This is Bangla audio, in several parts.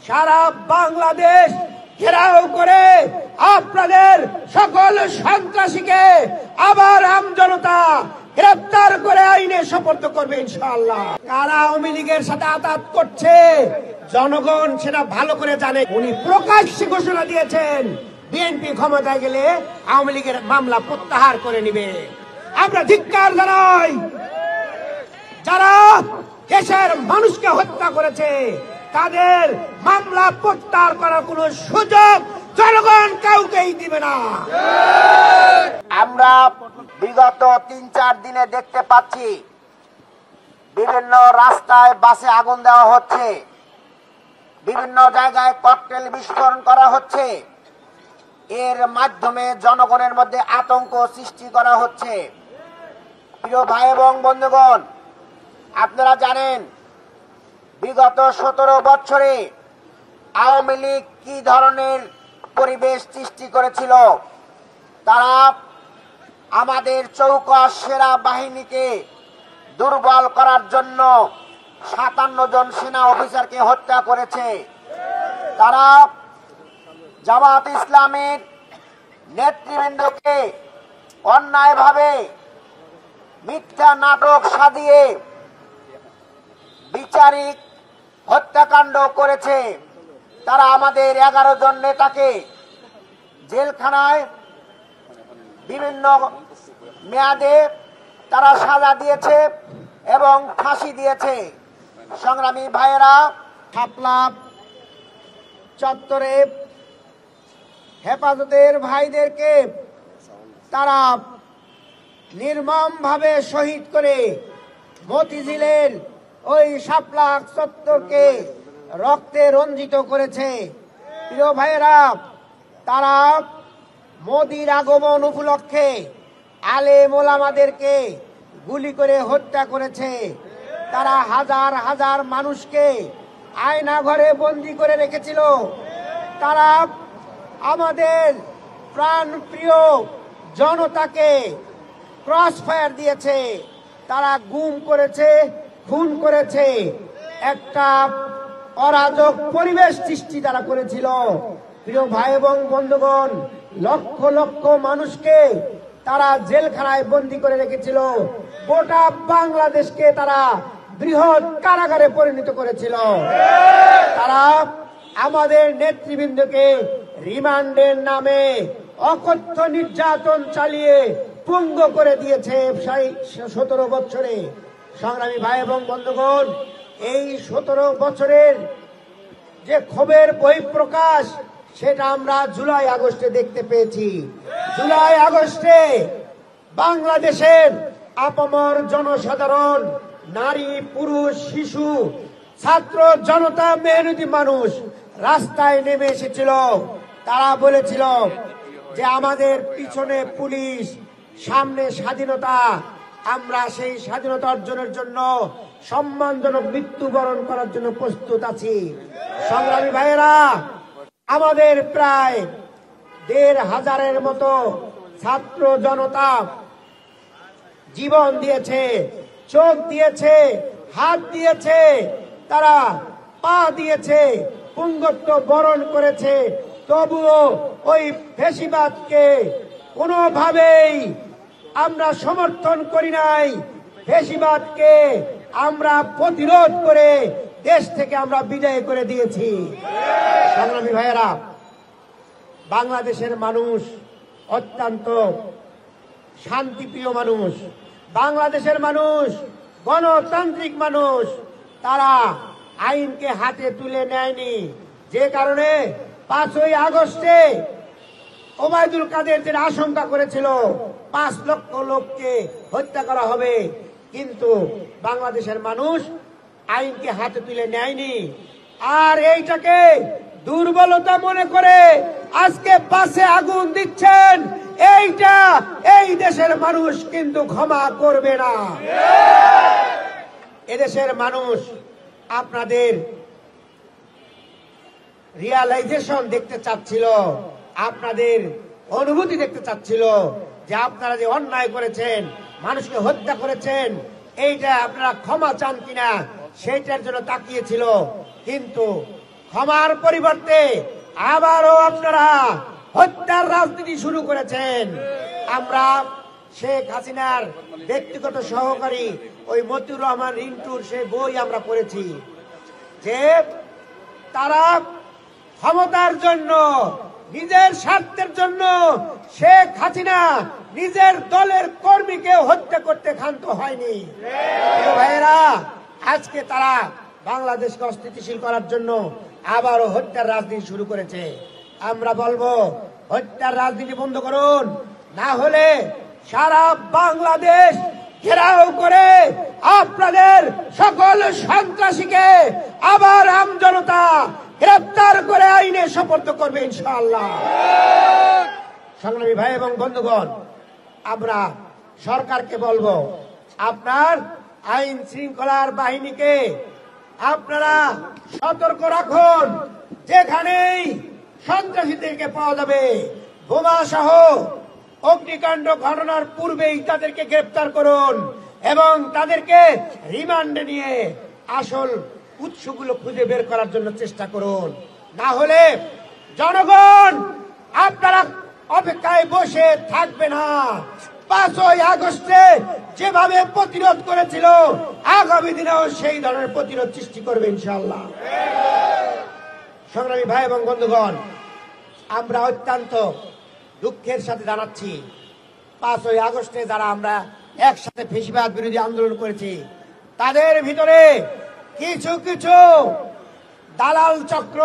সারা বাংলাদেশ ঘেরাও করে আপনাদের সকল সন্ত্রাসীকে আবার আমজনতা গ্রেপ্তার করে আইনে সোপর্দ করবে ইনশাআল্লাহ। কারা আওয়ামী লীগের সাথে আতাত করছে জনগণ সেটা ভালো করে জানে। উনি প্রকাশ্যে ঘোষণা দিয়েছেন বিএনপি ক্ষমতায় গেলে আওয়ামী লীগের মামলা প্রত্যাহার করে নিবে। আমরা ধিক্কার জানাই যারা দেশের মানুষকে হত্যা করেছে তাদের মামলা প্রত্যাহার করার কোন সুযোগ জনগণ কাউকেই দিবে না। আমরা বিগত ৩-৪ দিনে দেখতে পাচ্ছি বিভিন্ন রাস্তায় বাসে আগুন দেওয়া হচ্ছে, বিভিন্ন জায়গায় ককটেল বিস্ফোরণ করা হচ্ছে। এর মাধ্যমে জনগণের মধ্যে আতঙ্ক সৃষ্টি করা হচ্ছে। প্রিয় ভাই এবং বন্ধুগণ, আপনারা জানেন বিগত ১৭ বছরে আওয়ামী লীগ কি ধরনের পরিবেশ সৃষ্টি করেছিল। তারা আমাদের চৌকস সেনা বাহিনীকে দুর্বল করার জন্য ৫৭ জন সেনা অফিসারকে হত্যা করেছে। তারা জামাত ইসলামের নেতৃবৃন্দকে অন্যায়ভাবে মিথ্যা নাটক সাজিয়ে বিচারিক হত্যাকাণ্ড করেছে। তারা আমাদের 11 জন নেতাকে জেলখানায় বিভিন্ন মেয়াদে তারা সাজা দিয়েছে এবং ফাঁসি দিয়েছে। সংগ্রামী ভাইয়েরা, শাপলা চত্বরে হেফাজতের ভাইদেরকে তারা নির্মমভাবে শহীদ করে মতিঝিলের ওই শাপলা চত্বরকে রক্তে রঞ্জিত করেছে। প্রিয় ভাইয়েরা, তারা মোদির আগমন উপলক্ষে আলেম ওলামাদেরকে গুলি করে হত্যা করেছে। তারা হাজার হাজার মানুষকে আয়না ঘরে বন্দী করে রেখেছিল। তারা আমাদের প্রাণ প্রিয় জনতাকে ক্রস ফায়ার দিয়েছে। তারা গুম করেছে, খুন করেছে। একটা অরাজক পরিবেশ সৃষ্টি তারা করেছিল। প্রিয় ভাই এবং বন্ধুগণ, লক্ষ লক্ষ মানুষকে তারা জেলখানায় বন্দী করে রেখেছিল। গোটা বাংলাদেশকে তারা বৃহৎ কারাগারে পরিণত করেছিল। তারা আমাদের নেতৃবৃন্দকে রিমান্ডের নামে অকথ্য নির্যাতন চালিয়ে পঙ্গু করে দিয়েছে 17 বছরে। সংগ্রামী ভাই এবং বন্ধুগণ, এই 17 বছরের যে ক্ষোভের বহিঃপ্রকাশ সেটা আমরা জুলাই আগস্টে দেখতে পেয়েছি। জুলাই আগস্টে বাংলাদেশের আপামর জনসাধারণ, নারী পুরুষ শিশু ছাত্র জনতা মেহনতি মানুষ রাস্তায় নেমে এসেছিল। তারা বলেছিল যে আমাদের পিছনে পুলিশ, সামনে স্বাধীনতা, আমরা সেই স্বাধীনতা অর্জনের জন্য সম্মানজনক মৃত্যুবরণ করার জন্য প্রস্তুত আছি। সংগ্রামী ভাইয়েরা, আমাদের প্রায় ১৫০০-এর মতো ছাত্র জনতা জীবন দিয়েছে, চোখ দিয়েছে, হাত দিয়েছে, তারা পা দিয়েছে, পুঙ্গত্ব বরণ করেছে। তবুও ওই ফ্যাসিবাদকে কোনোভাবেই আমরা সমর্থন করি নাই। ফ্যাসিবাদকে আমরা প্রতিরোধ করে দেশ থেকে আমরা বিদায় করে দিয়েছি। সংগ্রামী ভাইয়েরা, বাংলাদেশের মানুষ অত্যন্ত শান্তিপ্রিয় মানুষ। বাংলাদেশের মানুষ গণতান্ত্রিক মানুষ। তারা আইনকে হাতে তুলে নেয়নি। যে কারণে 5ই আগস্টে ওবায়দুল কাদের যেটা আশঙ্কা করেছিল 5 লক্ষ লোককে হত্যা করা হবে, কিন্তু বাংলাদেশের মানুষ আইনকে হাতে তুলে নেয়নি। আর এইটাকে দুর্বলতা মনে করে আজকে বাসে আগুন দিচ্ছেন। এইটা এই দেশের মানুষ কিন্তু ক্ষমা করবে না। এদেশের মানুষ আপনাদের রিয়ালাইজেশন দেখতে চাচ্ছিল, আপনাদের অনুভূতি দেখতে চাচ্ছিল যে আপনারা যে অন্যায় করেছেন, মানুষকে হত্যা করেছেন, এইটা আপনারা ক্ষমা চান কিনা সেইটার জন্য তাকিয়েছিল। কিন্তু ক্ষমার পরিবর্তে আবারও আপনারা হত্যার রাজনীতি শুরু করেছেন। আমরা শেখ হাসিনার ব্যক্তিগত সহকারী ওই মতিউর রহমান রিন্টুর সেই বই আমরা পড়েছি যে তারা ক্ষমতার জন্য, নিজের স্বার্থের জন্য শেখ হাসিনা নিজের দলের কর্মীকে হত্যা করতে ক্ষান্ত হয়নি। ভাইয়েরা, আজকে তারা বাংলাদেশকে অস্থিতিশীল করার জন্য আবারও হত্যার রাজনীতি শুরু করেছে। আমরা বলবো হত্যার রাজনীতি বন্ধ করুন, না হলে সারা বাংলাদেশ ঘেরাও করে আপনাদের সকল সন্ত্রাসীকে আবার আমজনতা গ্রেপ্তার করে আইনে সোপর্দ করবে ইনশাআল্লাহ। সংগ্রামী ভাই এবং বন্ধুগণ, আমরা সরকারকে বলবো আপনার আইন শৃঙ্খলার বাহিনীকে আপনারা সতর্ক রাখুন। যেখানেই সন্ত্রাসীদেরকে পাওয়া যাবে বোমা সহ অগ্নিকাণ্ড ঘটনার পূর্বেই তাদেরকে গ্রেপ্তার করুন এবং তাদেরকে রিমান্ডে নিয়ে আসল উৎসগুলো খুঁজে বের করার জন্য চেষ্টা করুন। না হলে জনগণ আপনারা অপেক্ষায় বসে থাকবে না। 5ই আগস্টে যেভাবে প্রতিরোধ করেছিল আগামী দিনেও সেই ধরনের প্রতিরোধ সৃষ্টি করবে ইনশাআল্লাহ। সংগ্রামী ভাই এবং বন্ধুগণ, আমরা অত্যন্ত দুঃখের সাথে জানাচ্ছি 5ই আগস্টে যারা আমরা একসাথে ফ্যাসিবাদ বিরোধী আন্দোলন করেছি তাদের ভিতরে কিছু কিছু দালাল চক্র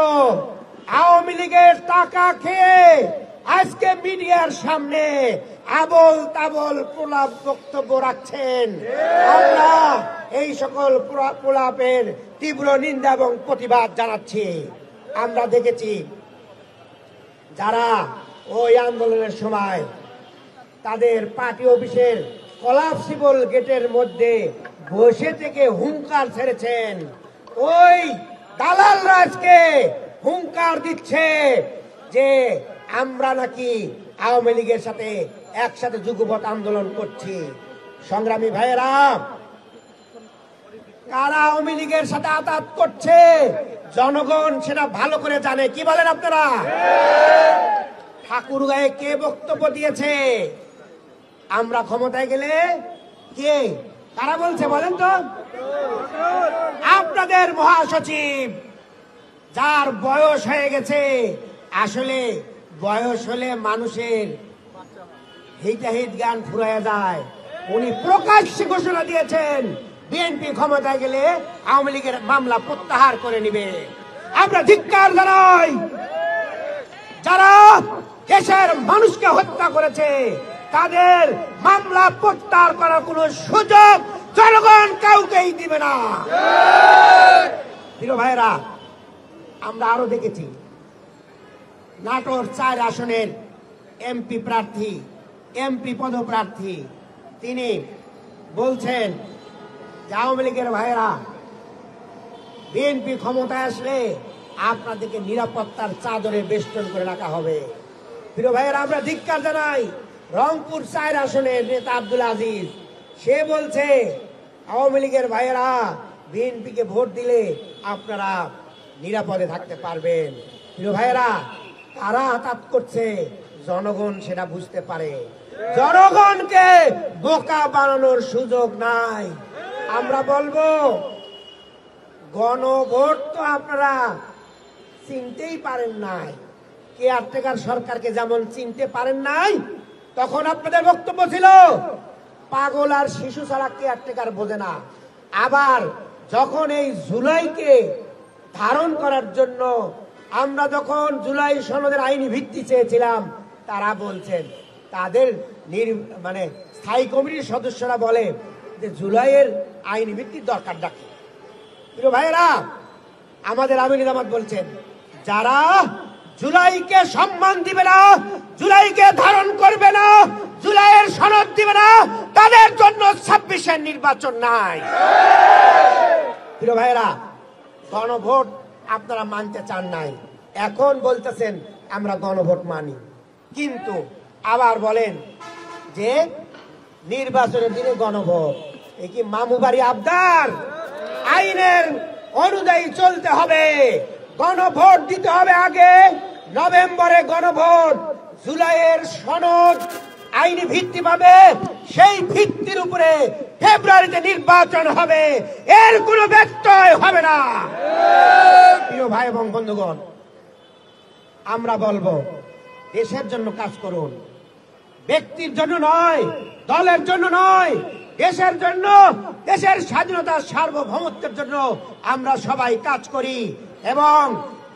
আওয়ামী লীগের টাকা খেয়ে আজকে মিডিয়ার সামনে আবল তাবল প্রলাপ বক্তব্য রাখছেন। আমরা এই সকল প্রলাপের তীব্র নিন্দা এবং প্রতিবাদ জানাচ্ছি। আমরা দেখেছি যারা ওই আন্দোলনের সময় তাদের পার্টি অফিসের কলাপসিবল গেটের মধ্যে বসে থেকে হুঙ্কার ছেড়েছেন, ওই দালাল রাজকে হুঙ্কার দিচ্ছে যে আমরা নাকি আওয়ামী লীগের সাথে একসাথে যুগপৎ আন্দোলন করছি। সংগ্রামী ভাইয়েরা, কারা আওয়ামী লীগের সাথে আঘাত করছে জনগণ সেটা ভালো করে জানে। কি বলেন আপনারা? ঠাকুরগাঁয়ে কে বক্তব্য দিয়েছে আমরা ক্ষমতায় গেলে? কে, কারা বলছে বলেন তো? আপনাদের মহাসচিব, যার বয়স হয়ে গেছে। আসলে বয়স হলে মানুষের হিতাহিত জ্ঞান ফুরাইয়া যায়। উনি প্রকাশ্যে ঘোষণা দিয়েছেন বিএনপি ক্ষমতায় গেলে আওয়ামী লীগের মামলা প্রত্যাহার করে নিবে। আমরা ধিক্কার জানাই যারা দেশের মানুষকে হত্যা করেছে তাদের মামলা প্রত্যাহার করার কোন সুযোগ জনগণ কাউকেই দিবে না। প্রিয় ভাইরা, আমরা আরো দেখেছি নাটোর 4 আসনের এমপি প্রার্থী, এমপি পদপ্রার্থী, তিনি বলছেন যে আওয়ামী লীগের ভাইয়েরা বিএনপি ক্ষমতায় আসলে আপনাদেরকে নিরাপত্তার চাদরে বেষ্টন করে রাখা হবে। প্রিয় ভাইয়েরা, আমরা ধিক্কার জানাই রংপুর 4 আসনের নেতা আব্দুল আজিজ। সে বলছে আওয়ামী লীগের ভাইয়েরা বিএনপিকে ভোট দিলে আপনারা নিরাপদে থাকতে পারবেন। প্রিয় ভাইয়েরা, তারা আঘাত করছে, জনগণ সেটা বুঝতে পারে। জনগণকে বোকা বানানোর সুযোগ নাই। আমরা বলবো গণভোট তো আপনারা চিনতেই পারেন নাই, কেয়ারটেকার সরকারকে যেমন চিনতে পারেন নাই, তখন আপনাদের বক্তব্য ছিল পাগল আর শিশু ছাড়া কেয়ারটেকার বোঝে না। আবার যখন এই জুলাইকে ধারণ করার জন্য আমরা যখন জুলাই সনদের আইনি ভিত্তি চেয়েছিলাম, তারা বলছেন তাদের স্থায়ী কমিটির সদস্যরা বলে যে জুলাইয়ের আইনি ভিত্তির দরকার ডাকে। প্রিয় ভাইয়েরা, আমাদের আমির জামাত বলছেন যারা জুলাইকে সম্মান দিবে না, জুলাইকে ধারণ করবে না, জুলাইয়ের সনদ দিবে না, তাদের জন্য 26-এর নির্বাচন নাই। প্রিয় ভাইয়েরা, গণভোট আপনারা মানতে চান নাই, এখন বলতেছেন আমরা গণভোট মানি, কিন্তু আবার বলেন যে নির্বাচনের দিনে গণভোট। এই কি মামুবাড়ি আবদার? আইনের অনুযায়ী চলতে হবে। গণভোট দিতে হবে আগে, নভেম্বরে গণভোট, জুলাইয়ের সনদ আইনি ভিত্তি পাবে, সেই ভিত্তির উপরে ফেব্রুয়ারিতে নির্বাচন হবে, এর কোনো ব্যত্যয় হবে না। প্রিয় ভাই এবং বন্ধুগণ, আমরা বলবো দেশের জন্য কাজ করুন, ব্যক্তির জন্য নয়, দলের জন্য নয়, দেশের জন্য, দেশের স্বাধীনতার সার্বভৌমত্বের জন্য আমরা সবাই কাজ করি এবং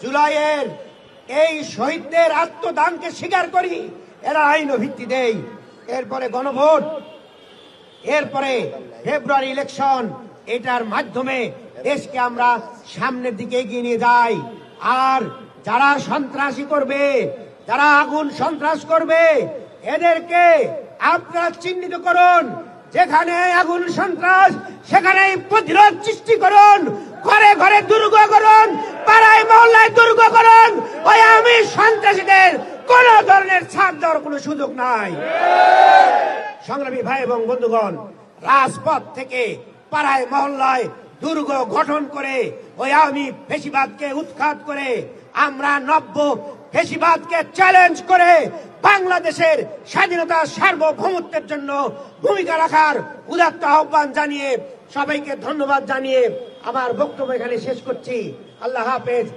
জুলাইয়ের এই শহীদদের আত্মদানকে স্বীকার করি, এরা আইন ভিত্তি দেই। এরপরে গণভোট, এরপরে ফেব্রুয়ারি ইলেকশন, এটার মাধ্যমে দেশকে আমরা সামনের দিকে এগিয়ে নিয়ে যাই। আর যারা সন্ত্রাসী করবে, যারা আগুন সন্ত্রাস করবে, এদেরকে আপনারা চিহ্নিত করুন। যেখানে আগুন সন্ত্রাস সেখানে প্রতিরোধ সৃষ্টি করুন, ঘরে ঘরে দুর্গ করুন, পাড়ায় মহল্লায় দুর্গ করুন। ওই আমি সন্ত্রাসীদের কোন ধরনের ছাড় দেওয়ার কোনো সুযোগ নাই। সংগ্রামী ভাই এবং বন্ধুগণ, রাজপথ থেকে পাড়ায় মহল্লায় দুর্গ গঠন করে ওই আওয়ামী ফ্যাসিবাদকে উৎখাত করে আমরা নব্য ফ্যাসিবাদকে চ্যালেঞ্জ করে বাংলাদেশের স্বাধীনতা সার্বভৌমত্বের জন্য ভূমিকা রাখার উদাত্ত আহ্বান জানিয়ে সবাইকে ধন্যবাদ জানিয়ে আমার বক্তব্য এখানে শেষ করছি। আল্লাহ হাফেজ।